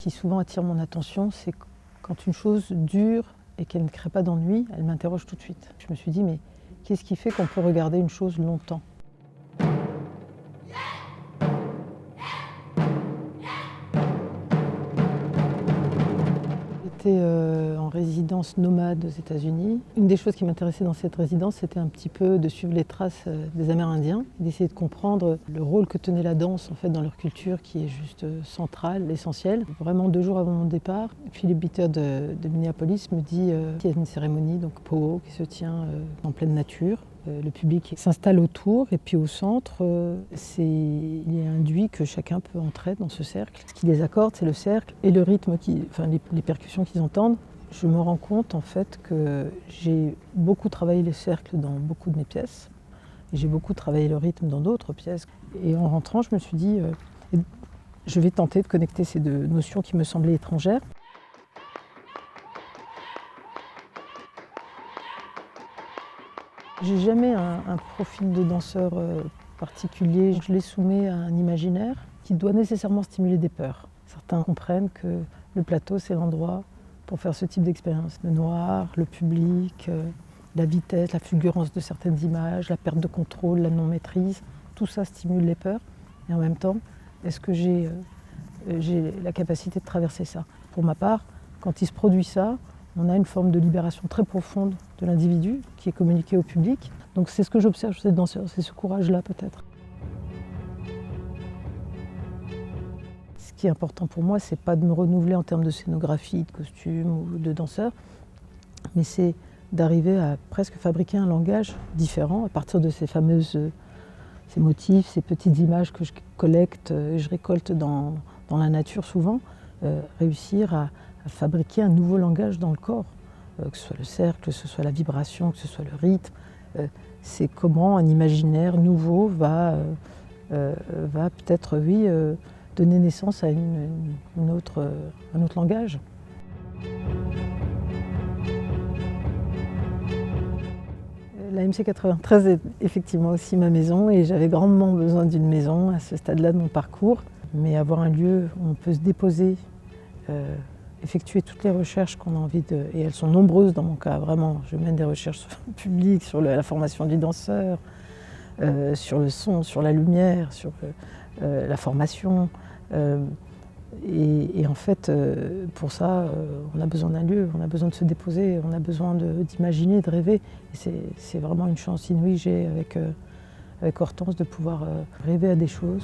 Ce qui souvent attire mon attention, c'est quand une chose dure et qu'elle ne crée pas d'ennui, elle m'interroge tout de suite. Je me suis dit, mais qu'est-ce qui fait qu'on peut regarder une chose longtemps ? J'étais en résidence nomade aux États-Unis. Une des choses qui m'intéressait dans cette résidence, c'était un petit peu de suivre les traces des Amérindiens, d'essayer de comprendre le rôle que tenait la danse en fait, dans leur culture, qui est juste central, essentiel. Vraiment 2 jours avant mon départ, Philippe Bitter de Minneapolis me dit qu'il y a une cérémonie, donc Po'o, qui se tient en pleine nature. Le public s'installe autour et puis au centre, il y a un duit que chacun peut entrer dans ce cercle. Ce qui les accorde, c'est le cercle et le rythme, les percussions qu'ils entendent. Je me rends compte en fait que j'ai beaucoup travaillé les cercles dans beaucoup de mes pièces et j'ai beaucoup travaillé le rythme dans d'autres pièces. Et en rentrant, je me suis dit, je vais tenter de connecter ces 2 notions qui me semblaient étrangères. J'ai jamais un profil de danseur particulier. Je les soumets à un imaginaire qui doit nécessairement stimuler des peurs. Certains comprennent que le plateau, c'est l'endroit pour faire ce type d'expérience. Le noir, le public, la vitesse, la fulgurance de certaines images, la perte de contrôle, la non-maîtrise, tout ça stimule les peurs. Et en même temps, est-ce que j'ai la capacité de traverser ça ? Pour ma part, quand il se produit ça, on a une forme de libération très profonde de l'individu qui est communiquée au public. Donc c'est ce que j'observe chez ces danseurs, c'est ce courage-là peut-être. Ce qui est important pour moi, c'est pas de me renouveler en termes de scénographie, de costumes ou de danseurs, mais c'est d'arriver à presque fabriquer un langage différent à partir de ces motifs, ces petites images que je collecte, je récolte dans la nature souvent, réussir à fabriquer un nouveau langage dans le corps, que ce soit le cercle, que ce soit la vibration, que ce soit le rythme. C'est comment un imaginaire nouveau va peut-être, donner naissance à un autre langage. La MC 93 est effectivement aussi ma maison et j'avais grandement besoin d'une maison à ce stade-là de mon parcours. Mais avoir un lieu où on peut se déposer, effectuer toutes les recherches qu'on a envie de... Et elles sont nombreuses dans mon cas, vraiment. Je mène des recherches sur le public, sur la formation du danseur, sur le son, sur la lumière, sur la formation. Et en fait, pour ça, on a besoin d'un lieu, on a besoin de se déposer, on a besoin d'imaginer, de rêver. Et c'est vraiment une chance inouïe que j'ai avec Hortense de pouvoir rêver à des choses.